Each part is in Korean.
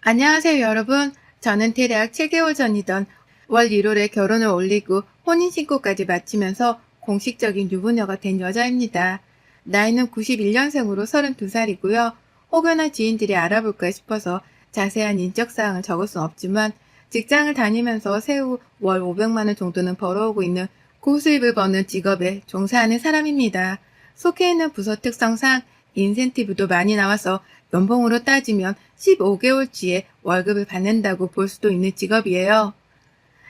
안녕하세요, 여러분. 저는 대략 7개월 전이던 월 1월에 결혼을 올리고 혼인신고까지 마치면서 공식적인 유부녀가 된 여자입니다. 나이는 91년생으로 32살이고요. 혹여나 지인들이 알아볼까 싶어서 자세한 인적사항을 적을 순 없지만 직장을 다니면서 세후 월 500만 원 정도는 벌어오고 있는 고수입을 버는 직업에 종사하는 사람입니다. 속해 있는 부서 특성상 인센티브도 많이 나와서 연봉으로 따지면 15개월치의 월급을 받는다고 볼 수도 있는 직업이에요.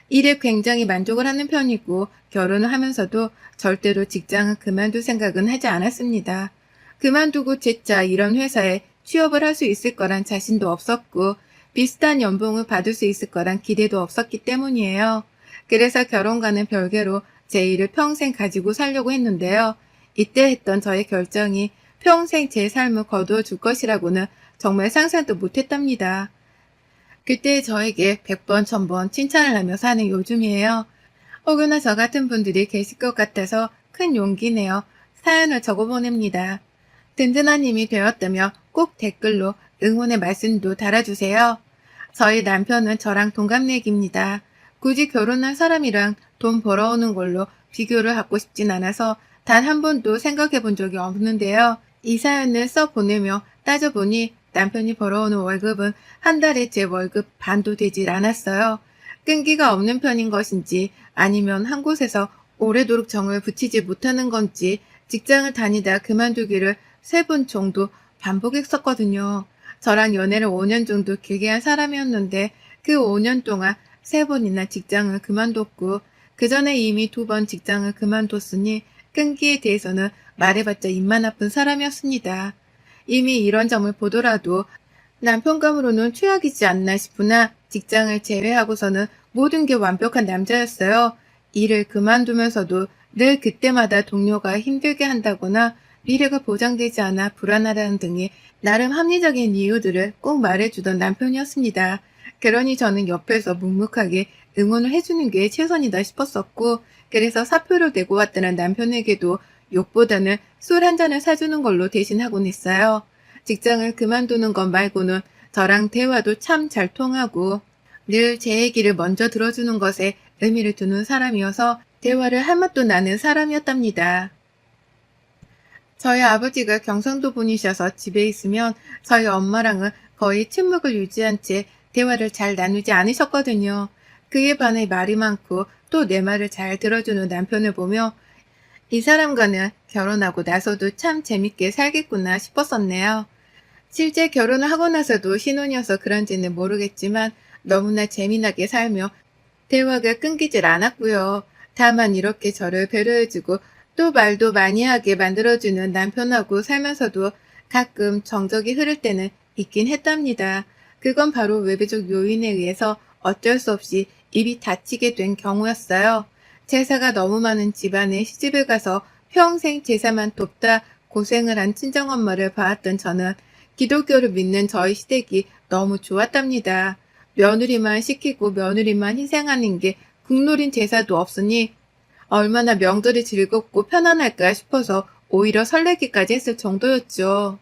일에 굉장히 만족을 하는 편이고 결혼을 하면서도 절대로 직장을 그만둘 생각은 하지 않았습니다. 그만두고 재차 이런 회사에 취업을 할 수 있을 거란 자신도 없었고 비슷한 연봉을 받을 수 있을 거란 기대도 없었기 때문이에요. 그래서 결혼과는 별개로 제 일을 평생 가지고 살려고 했는데요. 이때 했던 저의 결정이 평생 제 삶을 거두어 줄 것이라고는 정말 상상도 못했답니다. 그때 저에게 100번, 1000번 칭찬을 하며 사는 요즘이에요. 혹여나 저 같은 분들이 계실 것 같아서 큰 용기내어 사연을 적어보냅니다. 든든한 힘이 되었다며 꼭 댓글로 응원의 말씀도 달아주세요. 저희 남편은 저랑 동갑내기입니다. 굳이 결혼한 사람이랑 돈 벌어오는 걸로 비교를 하고 싶진 않아서 단 한 번도 생각해 본 적이 없는데요. 이 사연을 써보내며 따져보니 남편이 벌어오는 월급은 한 달에 제 월급 반도 되질 않았어요. 끈기가 없는 편인 것인지 아니면 한 곳에서 오래도록 정을 붙이지 못하는 건지 직장을 다니다 그만두기를 3번 정도 반복했었거든요. 저랑 연애를 5년 정도 길게 한 사람이었는데 그 5년 동안 3번이나 직장을 그만뒀고 그 전에 이미 2번 직장을 그만뒀으니 끈기에 대해서는 말해봤자 입만 아픈 사람이었습니다. 이미 이런 점을 보더라도 남편감으로는 최악이지 않나 싶으나 직장을 제외하고서는 모든 게 완벽한 남자였어요. 일을 그만두면서도 늘 그때마다 동료가 힘들게 한다거나 미래가 보장되지 않아 불안하다는 등의 나름 합리적인 이유들을 꼭 말해주던 남편이었습니다. 그러니 저는 옆에서 묵묵하게 응원을 해주는 게 최선이다 싶었었고 그래서 사표를 내고 왔다는 남편에게도 욕보다는 술 한 잔을 사주는 걸로 대신하곤 했어요. 직장을 그만두는 것 말고는 저랑 대화도 참 잘 통하고 늘 제 얘기를 먼저 들어주는 것에 의미를 두는 사람이어서 대화를 할 맛도 나는 사람이었답니다. 저희 아버지가 경상도 분이셔서 집에 있으면 저희 엄마랑은 거의 침묵을 유지한 채 대화를 잘 나누지 않으셨거든요. 그에 반해 말이 많고 또 내 말을 잘 들어주는 남편을 보며 이 사람과는 결혼하고 나서도 참 재밌게 살겠구나 싶었었네요. 실제 결혼을 하고 나서도 신혼이어서 그런지는 모르겠지만 너무나 재미나게 살며 대화가 끊기질 않았고요. 다만 이렇게 저를 배려해주고 또 말도 많이 하게 만들어주는 남편하고 살면서도 가끔 정적이 흐를 때는 있긴 했답니다. 그건 바로 외부적 요인에 의해서 어쩔 수 없이 입이 닫히게 된 경우였어요. 제사가 너무 많은 집안에 시집을 가서 평생 제사만 돕다 고생을 한 친정엄마를 봐왔던 저는 기독교를 믿는 저희 시댁이 너무 좋았답니다. 며느리만 시키고 며느리만 희생하는 게 국룰인 제사도 없으니 얼마나 명절이 즐겁고 편안할까 싶어서 오히려 설레기까지 했을 정도였죠.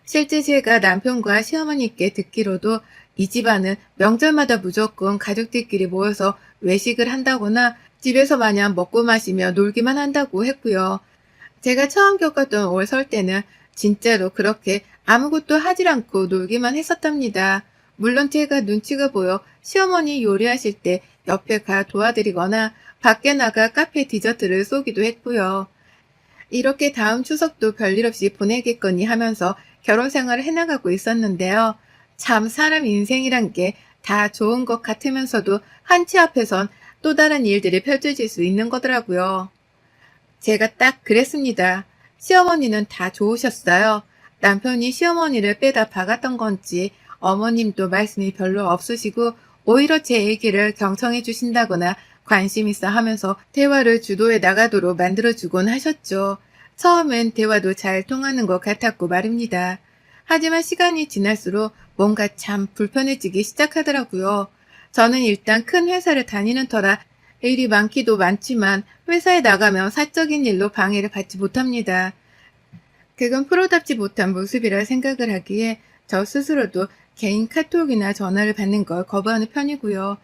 실제 제가 남편과 시어머니께 듣기로도 이 집안은 명절마다 무조건 가족들끼리 모여서 외식을 한다거나 집에서 마냥 먹고 마시며 놀기만 한다고 했고요. 제가 처음 겪었던 올 설 때는 진짜로 그렇게 아무것도 하질 않고 놀기만 했었답니다. 물론 제가 눈치가 보여 시어머니 요리하실 때 옆에 가 도와드리거나 밖에 나가 카페 디저트를 쏘기도 했고요. 이렇게 다음 추석도 별일 없이 보내겠거니 하면서 결혼 생활을 해나가고 있었는데요. 참 사람 인생이란 게 다 좋은 것 같으면서도 한치 앞에선 또 다른 일들이 펼쳐질 수 있는 거더라고요. 제가 딱 그랬습니다. 시어머니는 다 좋으셨어요. 남편이 시어머니를 빼다 박았던 건지 어머님도 말씀이 별로 없으시고 오히려 제 얘기를 경청해 주신다거나 관심 있어 하면서 대화를 주도해 나가도록 만들어주곤 하셨죠. 처음엔 대화도 잘 통하는 것 같았고 말입니다. 하지만 시간이 지날수록 뭔가 참 불편해지기 시작하더라고요. 저는 일단 큰 회사를 다니는 터라 일이 많기도 많지만 회사에 나가면 사적인 일로 방해를 받지 못합니다. 그건 프로답지 못한 모습이라 생각을 하기에 저 스스로도 개인 카톡이나 전화를 받는 걸 거부하는 편이고요.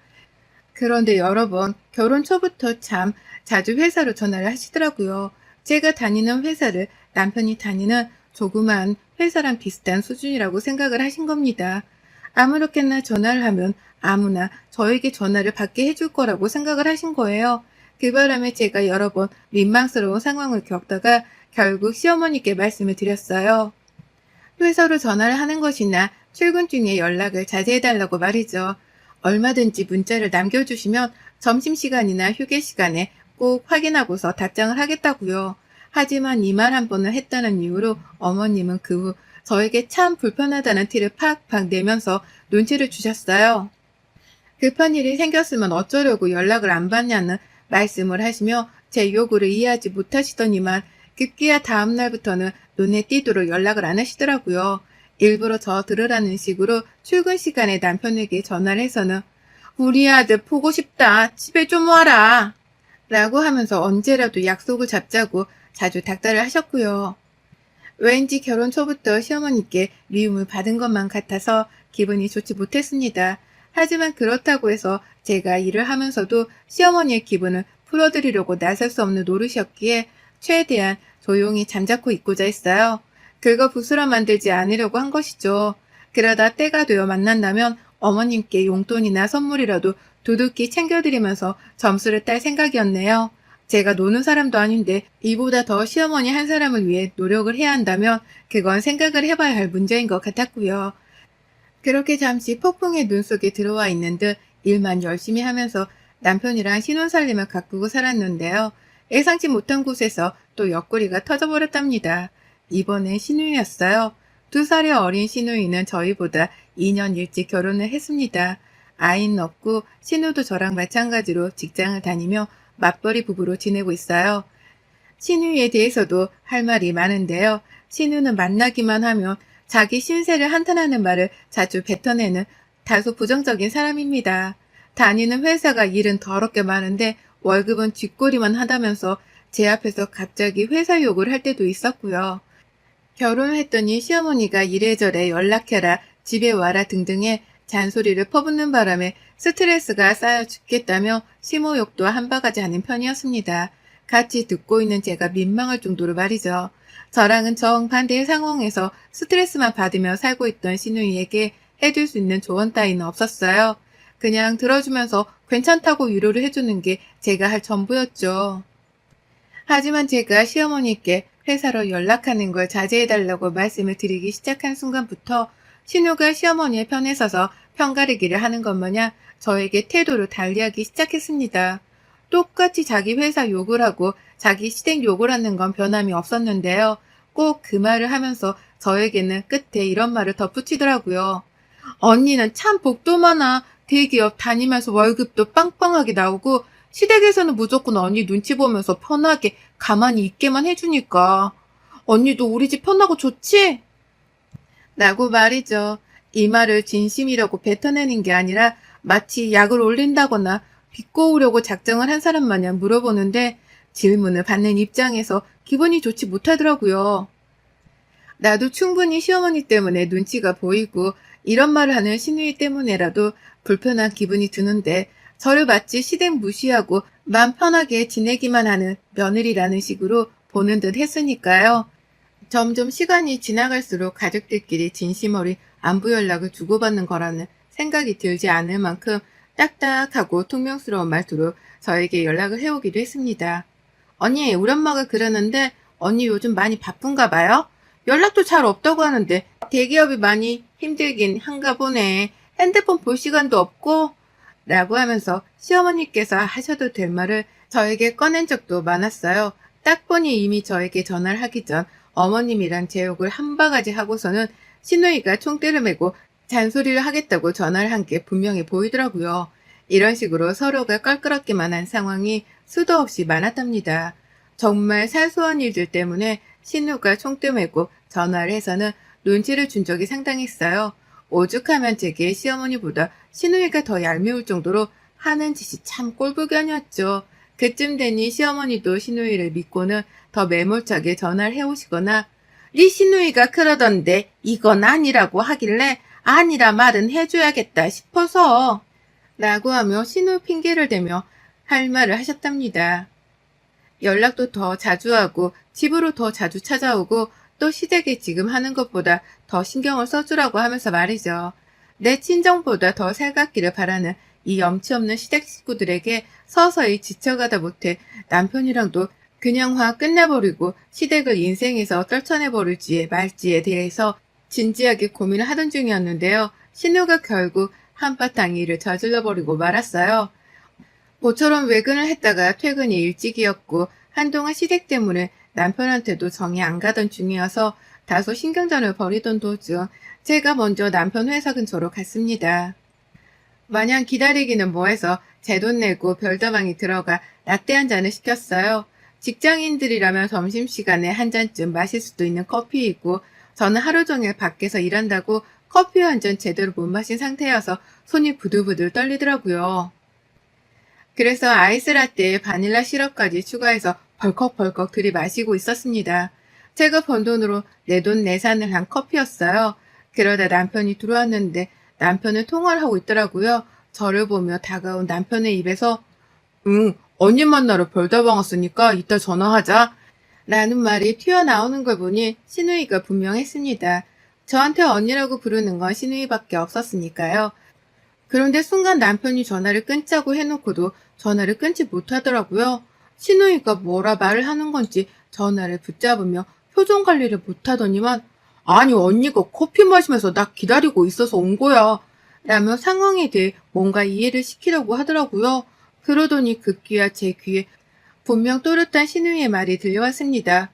그런데 여러 번 결혼 초부터 참 자주 회사로 전화를 하시더라고요. 제가 다니는 회사를 남편이 다니는 조그만 회사랑 비슷한 수준이라고 생각을 하신 겁니다. 아무렇게나 전화를 하면 아무나 저에게 전화를 받게 해줄 거라고 생각을 하신 거예요. 그 바람에 제가 여러 번 민망스러운 상황을 겪다가 결국 시어머니께 말씀을 드렸어요. 회사로 전화를 하는 것이나 출근 중에 연락을 자제해달라고 말이죠. 얼마든지 문자를 남겨주시면 점심시간이나 휴게 시간에 꼭 확인하고서 답장을 하겠다고요. 하지만 이 말 한 번을 했다는 이유로 어머님은 그 후 저에게 참 불편하다는 티를 팍팍 내면서 눈치를 주셨어요. 급한 일이 생겼으면 어쩌려고 연락을 안 받냐는 말씀을 하시며 제 요구를 이해하지 못하시더니만 급기야 다음 날부터는 눈에 띄도록 연락을 안 하시더라고요. 일부러 저 들으라는 식으로 출근 시간에 남편에게 전화를 해서는 우리 아들 보고 싶다. 집에 좀 와라. 라고 하면서 언제라도 약속을 잡자고 자주 닥달을 하셨고요. 왠지 결혼 초부터 시어머니께 미움을 받은 것만 같아서 기분이 좋지 못했습니다. 하지만 그렇다고 해서 제가 일을 하면서도 시어머니의 기분을 풀어드리려고 나설 수 없는 노릇이었기에 최대한 조용히 잠자코 있고자 했어요. 그거 부스럼 만들지 않으려고 한 것이죠. 그러다 때가 되어 만난다면 어머님께 용돈이나 선물이라도 두둑히 챙겨드리면서 점수를 딸 생각이었네요. 제가 노는 사람도 아닌데 이보다 더 시어머니 한 사람을 위해 노력을 해야 한다면 그건 생각을 해봐야 할 문제인 것 같았고요. 그렇게 잠시 폭풍의 눈 속에 들어와 있는 듯 일만 열심히 하면서 남편이랑 신혼살림을 가꾸고 살았는데요. 예상치 못한 곳에서 또 옆구리가 터져버렸답니다. 이번엔 시누이였어요. 2살이 어린 시누이는 저희보다 2년 일찍 결혼을 했습니다. 아이는 없고 시누도 저랑 마찬가지로 직장을 다니며 맞벌이 부부로 지내고 있어요. 시누이에 대해서도 할 말이 많은데요. 시누는 만나기만 하면 자기 신세를 한탄하는 말을 자주 뱉어내는 다소 부정적인 사람입니다. 다니는 회사가 일은 더럽게 많은데 월급은 쥐꼬리만 하다면서 제 앞에서 갑자기 회사 욕을 할 때도 있었고요. 결혼을 했더니 시어머니가 이래저래 연락해라, 집에 와라 등등의 잔소리를 퍼붓는 바람에 스트레스가 쌓여 죽겠다며 심호욕도 한바가지 하는 편이었습니다. 같이 듣고 있는 제가 민망할 정도로 말이죠. 저랑은 정반대의 상황에서 스트레스만 받으며 살고 있던 시누이에게 해줄 수 있는 조언 따위는 없었어요. 그냥 들어주면서 괜찮다고 위로를 해주는 게 제가 할 전부였죠. 하지만 제가 시어머니께 회사로 연락하는 걸 자제해달라고 말씀을 드리기 시작한 순간부터 신우가 시어머니의 편에 서서 편가르기를 하는 것 마냥 저에게 태도를 달리하기 시작했습니다. 똑같이 자기 회사 욕을 하고 자기 시댁 욕을 하는 건 변함이 없었는데요. 꼭 그 말을 하면서 저에게는 끝에 이런 말을 덧붙이더라고요. 언니는 참 복도 많아. 대기업 다니면서 월급도 빵빵하게 나오고 시댁에서는 무조건 언니 눈치 보면서 편하게 가만히 있게만 해주니까. 언니도 우리 집 편하고 좋지? 라고 말이죠. 이 말을 진심이라고 뱉어내는 게 아니라 마치 약을 올린다거나 비꼬으려고 작정을 한 사람 마냥 물어보는데 질문을 받는 입장에서 기분이 좋지 못하더라고요. 나도 충분히 시어머니 때문에 눈치가 보이고 이런 말을 하는 시누이 때문에라도 불편한 기분이 드는데 저를 마치 시댁 무시하고 맘 편하게 지내기만 하는 며느리라는 식으로 보는 듯 했으니까요. 점점 시간이 지나갈수록 가족들끼리 진심 어린 안부 연락을 주고받는 거라는 생각이 들지 않을 만큼 딱딱하고 퉁명스러운 말투로 저에게 연락을 해오기도 했습니다. 언니, 우리 엄마가 그러는데 언니 요즘 많이 바쁜가 봐요? 연락도 잘 없다고 하는데 대기업이 많이 힘들긴 한가 보네. 핸드폰 볼 시간도 없고? 라고 하면서 시어머니께서 하셔도 될 말을 저에게 꺼낸 적도 많았어요. 딱 보니 이미 저에게 전화를 하기 전 어머님이랑 제 욕을 한 바가지 하고서는 시누이가 총대를 메고 잔소리를 하겠다고 전화를 한 게 분명히 보이더라고요. 이런 식으로 서로가 껄끄럽기만 한 상황이 수도 없이 많았답니다. 정말 사소한 일들 때문에 신우가 총대 메고 전화를 해서는 눈치를 준 적이 상당했어요. 오죽하면 제게 시어머니보다 시누이가 더 얄미울 정도로 하는 짓이 참 꼴불견이었죠. 그쯤 되니 시어머니도 시누이를 믿고는 더 매몰차게 전화를 해오시거나 네 시누이가 그러던데 이건 아니라고 하길래 아니라 말은 해줘야겠다 싶어서 라고 하며 시누이 핑계를 대며 할 말을 하셨답니다. 연락도 더 자주 하고 집으로 더 자주 찾아오고 또 시댁에 지금 하는 것보다 더 신경을 써주라고 하면서 말이죠. 내 친정보다 더 살갑기를 바라는 이 염치 없는 시댁 식구들에게 서서히 지쳐가다 못해 남편이랑도 그냥 화 끝내버리고 시댁을 인생에서 떨쳐내버릴지 말지에 대해서 진지하게 고민을 하던 중이었는데요. 신우가 결국 한바탕 일을 저질러버리고 말았어요. 모처럼 외근을 했다가 퇴근이 일찍이었고 한동안 시댁 때문에 남편한테도 정이 안 가던 중이어서 다소 신경전을 벌이던 도중 제가 먼저 남편 회사 근처로 갔습니다. 마냥 기다리기는 뭐해서 제 돈 내고 별다방에 들어가 라떼 한 잔을 시켰어요. 직장인들이라면 점심시간에 한 잔쯤 마실 수도 있는 커피이고 저는 하루 종일 밖에서 일한다고 커피 한 잔 제대로 못 마신 상태여서 손이 부들부들 떨리더라고요. 그래서 아이스라떼에 바닐라 시럽까지 추가해서 벌컥벌컥 들이마시고 있었습니다. 제가 번 돈으로 내 돈 내산을 한 커피였어요. 그러다 남편이 들어왔는데 남편은 통화를 하고 있더라고요. 저를 보며 다가온 남편의 입에서 응, 언니 만나러 별다방 왔으니까 이따 전화하자 라는 말이 튀어나오는 걸 보니 시누이가 분명했습니다. 저한테 언니라고 부르는 건 시누이밖에 없었으니까요. 그런데 순간 남편이 전화를 끊자고 해놓고도 전화를 끊지 못하더라고요. 시누이가 뭐라 말을 하는 건지 전화를 붙잡으며 표정 관리를 못하더니만 아니 언니가 커피 마시면서 나 기다리고 있어서 온 거야 라며 상황에 대해 뭔가 이해를 시키려고 하더라고요. 그러더니 급기야 제 귀에 분명 또렷한 시누이의 말이 들려왔습니다.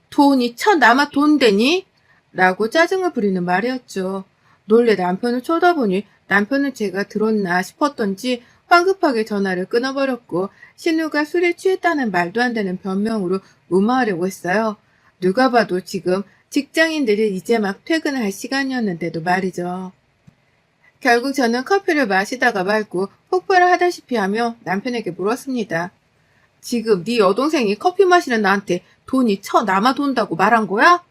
돈이 남아 돈 되니? 라고 짜증을 부리는 말이었죠. 놀래 남편을 쳐다보니 남편은 제가 들었나 싶었던지 황급하게 전화를 끊어버렸고 신우가 술에 취했다는 말도 안 되는 변명으로 무마하려고 했어요. 누가 봐도 지금 직장인들이 이제 막 퇴근을 할 시간이었는데도 말이죠. 결국 저는 커피를 마시다가 말고 폭발을 하다시피 하며 남편에게 물었습니다. 지금 네 여동생이 커피 마시는 나한테 돈이 남아 돈다고 말한 거야?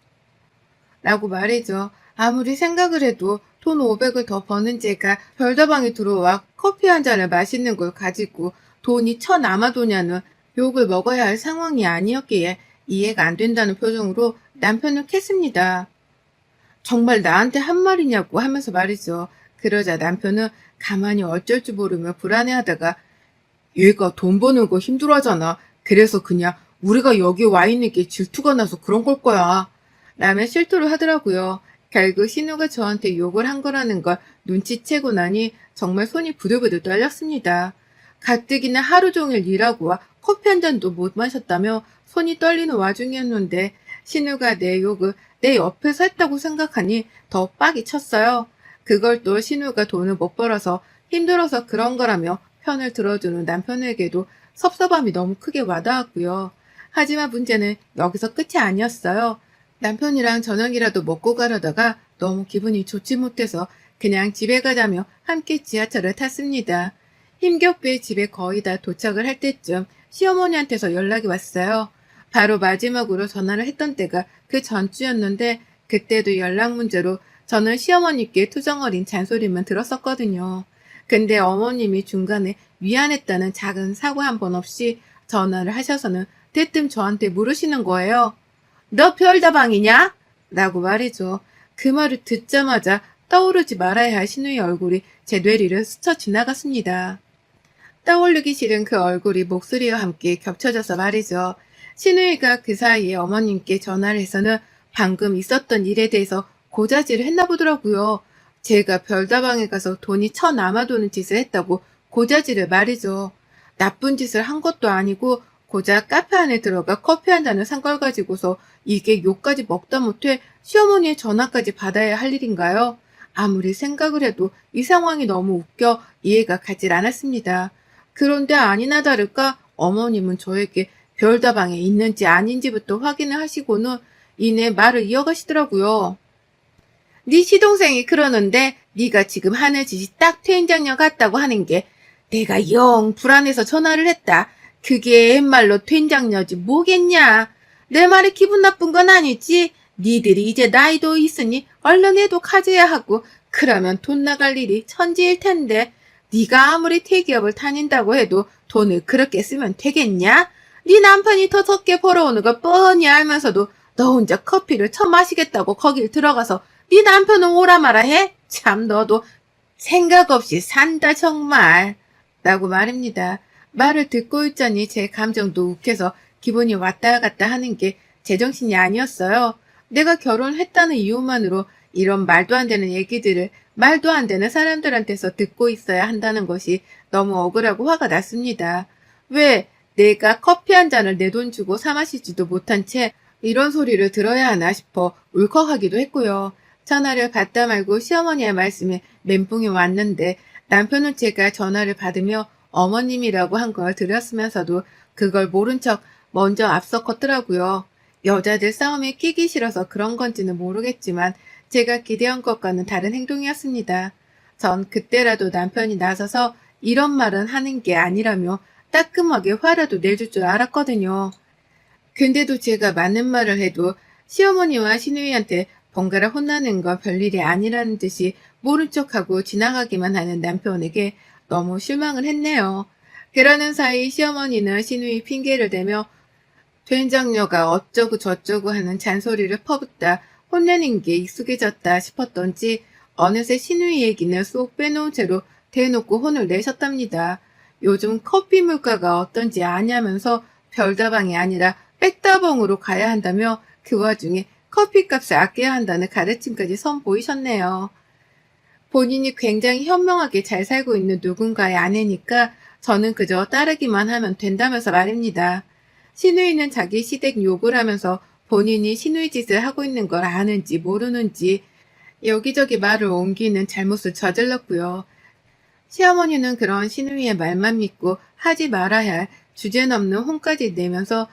라고 말이죠. 아무리 생각을 해도 돈 500을 더 버는 제가 별다방에 들어와 커피 한 잔을 마시는 걸 가지고 돈이 남아 도냐는 욕을 먹어야 할 상황이 아니었기에 이해가 안 된다는 표정으로 남편을 캤습니다. 정말 나한테 한 말이냐고 하면서 말이죠. 그러자 남편은 가만히 어쩔 줄 모르며 불안해하다가 얘가 돈 버는 거 힘들어하잖아. 그래서 그냥 우리가 여기 와 있는 게 질투가 나서 그런 걸 거야. 라며 실토를 하더라고요. 결국 신우가 저한테 욕을 한 거라는 걸 눈치채고 나니 정말 손이 부들부들 떨렸습니다. 가뜩이나 하루 종일 일하고 와 커피 한 잔도 못 마셨다며 손이 떨리는 와중이었는데 신우가 내 욕을 내 옆에서 했다고 생각하니 더 빡이 쳤어요. 그걸 또 신우가 돈을 못 벌어서 힘들어서 그런 거라며 편을 들어주는 남편에게도 섭섭함이 너무 크게 와닿았고요. 하지만 문제는 여기서 끝이 아니었어요. 남편이랑 저녁이라도 먹고 가려다가 너무 기분이 좋지 못해서 그냥 집에 가자며 함께 지하철을 탔습니다. 힘겹게 집에 거의 다 도착을 할 때쯤 시어머니한테서 연락이 왔어요. 바로 마지막으로 전화를 했던 때가 그 전주였는데 그때도 연락 문제로 저는 시어머니께 투정어린 잔소리만 들었었거든요. 근데 어머님이 중간에 미안했다는 작은 사과 한 번 없이 전화를 하셔서는 대뜸 저한테 물으시는 거예요. 너 별다방이냐? 라고 말이죠. 그 말을 듣자마자 떠오르지 말아야 할 신우의 얼굴이 제 뇌리를 스쳐 지나갔습니다. 떠올리기 싫은 그 얼굴이 목소리와 함께 겹쳐져서 말이죠. 신우이가 그 사이에 어머님께 전화를 해서는 방금 있었던 일에 대해서 고자질을 했나 보더라고요. 제가 별다방에 가서 돈이 남아 도는 짓을 했다고 고자질을 말이죠. 나쁜 짓을 한 것도 아니고 고작 카페 안에 들어가 커피 한 잔을 산 걸 가지고서 이게 욕까지 먹다 못해 시어머니의 전화까지 받아야 할 일인가요? 아무리 생각을 해도 이 상황이 너무 웃겨 이해가 가질 않았습니다. 그런데 아니나 다를까 어머님은 저에게 별다방에 있는지 아닌지부터 확인을 하시고는 이내 말을 이어가시더라고요. 네 시동생이 그러는데 네가 지금 하는 짓이 딱 퇴임장녀 같다고 하는 게 내가 영 불안해서 전화를 했다. 그게 옛말로 퇴임장녀지 뭐겠냐. 내 말에 기분 나쁜 건 아니지. 니들이 이제 나이도 있으니 얼른 해도 가져야 하고 그러면 돈 나갈 일이 천지일 텐데 네가 아무리 대기업을 다닌다고 해도 돈을 그렇게 쓰면 되겠냐? 네 남편이 더 적게 벌어오는 걸 뻔히 알면서도 너 혼자 커피를 처마시겠다고 거길 들어가서 네 남편은 오라 마라 해? 참 너도 생각 없이 산다 정말 라고 말입니다. 말을 듣고 있자니 제 감정도 욱해서 기분이 왔다 갔다 하는 게 제정신이 아니었어요. 내가 결혼했다는 이유만으로 이런 말도 안 되는 얘기들을 말도 안 되는 사람들한테서 듣고 있어야 한다는 것이 너무 억울하고 화가 났습니다. 왜 내가 커피 한 잔을 내 돈 주고 사 마시지도 못한 채 이런 소리를 들어야 하나 싶어 울컥하기도 했고요. 전화를 받다 말고 시어머니의 말씀에 멘붕이 왔는데 남편은 제가 전화를 받으며 어머님이라고 한 걸 들었으면서도 그걸 모른 척 먼저 앞서 걷더라고요. 여자들 싸움에 끼기 싫어서 그런 건지는 모르겠지만 제가 기대한 것과는 다른 행동이었습니다. 전 그때라도 남편이 나서서 이런 말은 하는 게 아니라며 따끔하게 화라도 내줄 줄 알았거든요. 근데도 제가 맞는 말을 해도 시어머니와 시누이한테 번갈아 혼나는 건 별일이 아니라는 듯이 모른 척하고 지나가기만 하는 남편에게 너무 실망을 했네요. 그러는 사이 시어머니는 시누이 핑계를 대며 된장녀가 어쩌고 저쩌고 하는 잔소리를 퍼붓다 혼내는 게 익숙해졌다 싶었던지 어느새 시누이 얘기는 쏙 빼놓은 채로 대놓고 혼을 내셨답니다. 요즘 커피 물가가 어떤지 아냐면서 별다방이 아니라 백다방으로 가야 한다며 그 와중에 커피값을 아껴야 한다는 가르침까지 선보이셨네요. 본인이 굉장히 현명하게 잘 살고 있는 누군가의 아내니까 저는 그저 따르기만 하면 된다면서 말입니다. 시누이는 자기 시댁 욕을 하면서 본인이 시누이 짓을 하고 있는 걸 아는지 모르는지 여기저기 말을 옮기는 잘못을 저질렀고요. 시어머니는 그런 시누이의 말만 믿고 하지 말아야 할 주제넘는 혼까지 내면서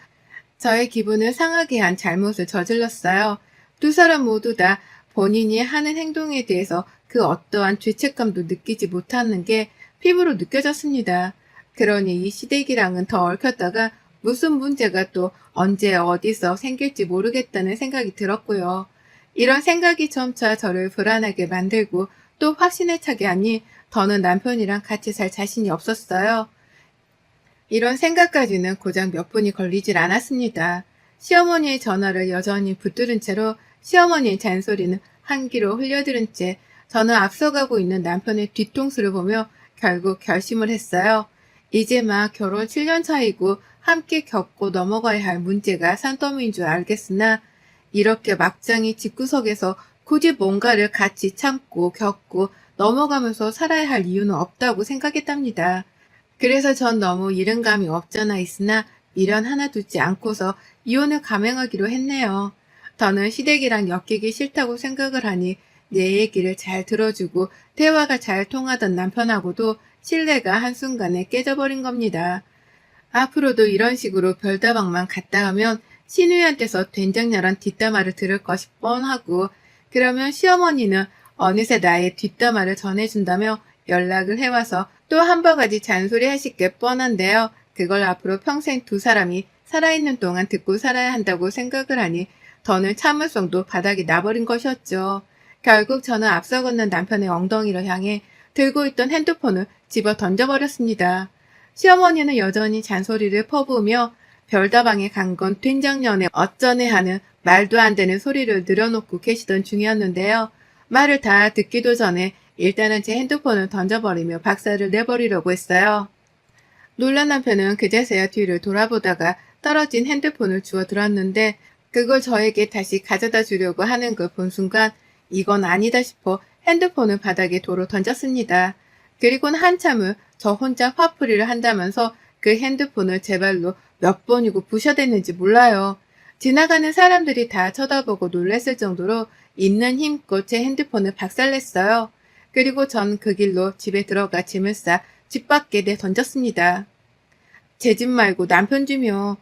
저의 기분을 상하게 한 잘못을 저질렀어요. 두 사람 모두 다 본인이 하는 행동에 대해서 그 어떠한 죄책감도 느끼지 못하는 게 피부로 느껴졌습니다. 그러니 이 시댁이랑은 더 얽혔다가 무슨 문제가 또 언제 어디서 생길지 모르겠다는 생각이 들었고요. 이런 생각이 점차 저를 불안하게 만들고 또 확신에 차게 하니 더는 남편이랑 같이 살 자신이 없었어요. 이런 생각까지는 고작 몇 분이 걸리질 않았습니다. 시어머니의 전화를 여전히 붙들은 채로 시어머니의 잔소리는 한 귀로 흘려들은 채 저는 앞서가고 있는 남편의 뒤통수를 보며 결국 결심을 했어요. 이제 막 결혼 7년 차이고 함께 겪고 넘어가야 할 문제가 산더미인 줄 알겠으나 이렇게 막장이 집구석에서 굳이 뭔가를 같이 참고 겪고 넘어가면서 살아야 할 이유는 없다고 생각했답니다. 그래서 전 너무 잃은 감이 없잖아 있으나 미련 하나 두지 않고서 이혼을 감행하기로 했네요. 저는 시댁이랑 엮이기 싫다고 생각을 하니 내 얘기를 잘 들어주고 대화가 잘 통하던 남편하고도 신뢰가 한순간에 깨져버린 겁니다. 앞으로도 이런 식으로 별다방만 갔다 하면 시누이한테서 된장녀란 뒷담화를 들을 것이 뻔하고 그러면 시어머니는 어느새 나의 뒷담화를 전해준다며 연락을 해와서 또 한 바가지 잔소리 하실 게 뻔한데요. 그걸 앞으로 평생 두 사람이 살아있는 동안 듣고 살아야 한다고 생각을 하니 더는 참을성도 바닥이 나버린 것이었죠. 결국 저는 앞서 걷는 남편의 엉덩이를 향해 들고 있던 핸드폰을 집어 던져버렸습니다. 시어머니는 여전히 잔소리를 퍼부으며 별다방에 간 건 된장년에 어쩌네 하는 말도 안 되는 소리를 늘어놓고 계시던 중이었는데요. 말을 다 듣기도 전에 일단은 제 핸드폰을 던져버리며 박살을 내버리려고 했어요. 놀란 남편은 그제서야 뒤를 돌아보다가 떨어진 핸드폰을 주워 들었는데 그걸 저에게 다시 가져다 주려고 하는 걸 본 순간 이건 아니다 싶어 핸드폰을 바닥에 도로 던졌습니다. 그리고는 한참을 저 혼자 화풀이를 한다면서 그 핸드폰을 제 발로 몇 번이고 부셔댔는지 몰라요. 지나가는 사람들이 다 쳐다보고 놀랐을 정도로 있는 힘껏 제 핸드폰을 박살냈어요. 그리고 전 그 길로 집에 들어가 짐을 싸 집 밖에 내던졌습니다. 제 집 말고 남편 집이요.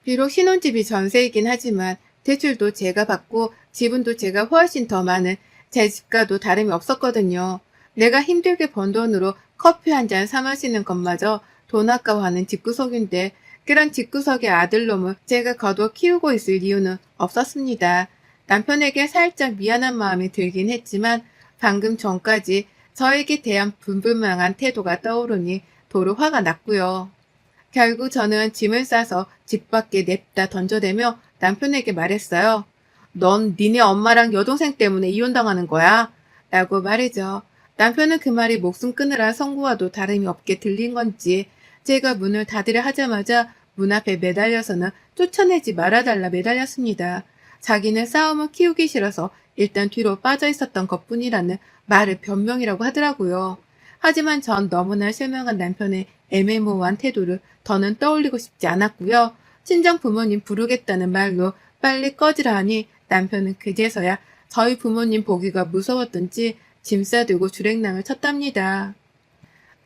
비록 신혼집이 전세이긴 하지만 대출도 제가 받고 지분도 제가 훨씬 더 많은 제 집과도 다름이 없었거든요. 내가 힘들게 번 돈으로 커피 한 잔 사 마시는 것마저 돈 아까워하는 집구석인데 그런 집구석의 아들놈을 제가 거둬 키우고 있을 이유는 없었습니다. 남편에게 살짝 미안한 마음이 들긴 했지만 방금 전까지 저에게 대한 분분명한 태도가 떠오르니 도로 화가 났고요. 결국 저는 짐을 싸서 집 밖에 냅다 던져대며 남편에게 말했어요. 넌 니네 엄마랑 여동생 때문에 이혼당하는 거야? 라고 말이죠. 남편은 그 말이 목숨 끊으라 선고와도 다름이 없게 들린 건지 제가 문을 닫으려 하자마자 문 앞에 매달려서는 쫓아내지 말아달라 매달렸습니다. 자기는 싸움을 키우기 싫어서 일단 뒤로 빠져 있었던 것뿐이라는 말을 변명이라고 하더라고요. 하지만 전 너무나 실망한 남편의 애매모호한 태도를 더는 떠올리고 싶지 않았고요. 친정 부모님 부르겠다는 말로 빨리 꺼지라 하니 남편은 그제서야 저희 부모님 보기가 무서웠던지 짐 싸들고 주랭랑을 쳤답니다.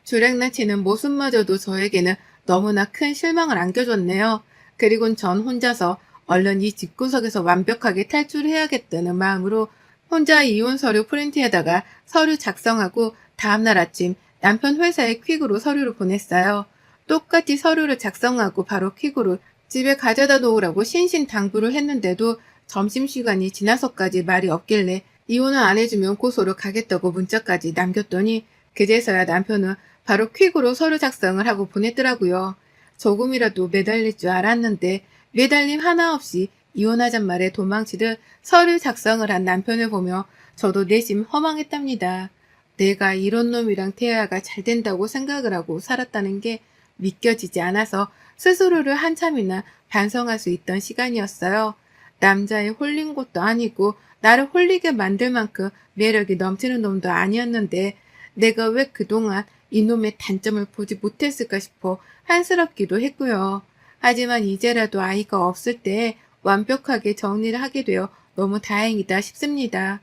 주랭랑 치는 모습마저도 저에게는 너무나 큰 실망을 안겨줬네요. 그리곤 전 혼자서 얼른 이 집구석에서 완벽하게 탈출해야겠다는 마음으로 혼자 이혼 서류 프린트에다가 서류 작성하고 다음날 아침 남편 회사에 퀵으로 서류를 보냈어요. 똑같이 서류를 작성하고 바로 퀵으로 집에 가져다 놓으라고 신신당부를 했는데도 점심시간이 지나서까지 말이 없길래 이혼을 안 해주면 고소로 가겠다고 문자까지 남겼더니 그제서야 남편은 바로 퀵으로 서류 작성을 하고 보냈더라고요. 조금이라도 매달릴 줄 알았는데 매달림 하나 없이 이혼하잔 말에 도망치듯 서류 작성을 한 남편을 보며 저도 내심 허망했답니다. 내가 이런 놈이랑 태아가 잘 된다고 생각을 하고 살았다는 게 믿겨지지 않아서 스스로를 한참이나 반성할 수 있던 시간이었어요. 남자에 홀린 것도 아니고 나를 홀리게 만들 만큼 매력이 넘치는 놈도 아니었는데 내가 왜 그동안 이놈의 단점을 보지 못했을까 싶어 한스럽기도 했고요. 하지만 이제라도 아이가 없을 때 완벽하게 정리를 하게 되어 너무 다행이다 싶습니다.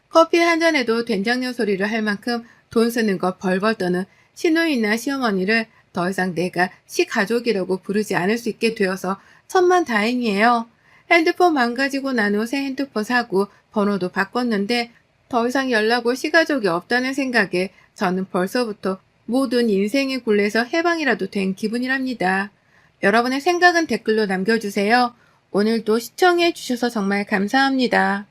커피 한 잔에도 된장녀 소리를 할 만큼 돈 쓰는 거 벌벌 떠는 시누이나 시어머니를 더 이상 내가 시가족이라고 부르지 않을 수 있게 되어서 천만다행이에요. 핸드폰 망가지고 난 후 새 핸드폰 사고 번호도 바꿨는데 더 이상 연락 올 시가족이 없다는 생각에 저는 벌써부터 모든 인생의 굴레에서 해방이라도 된 기분이랍니다. 여러분의 생각은 댓글로 남겨주세요. 오늘도 시청해 주셔서 정말 감사합니다.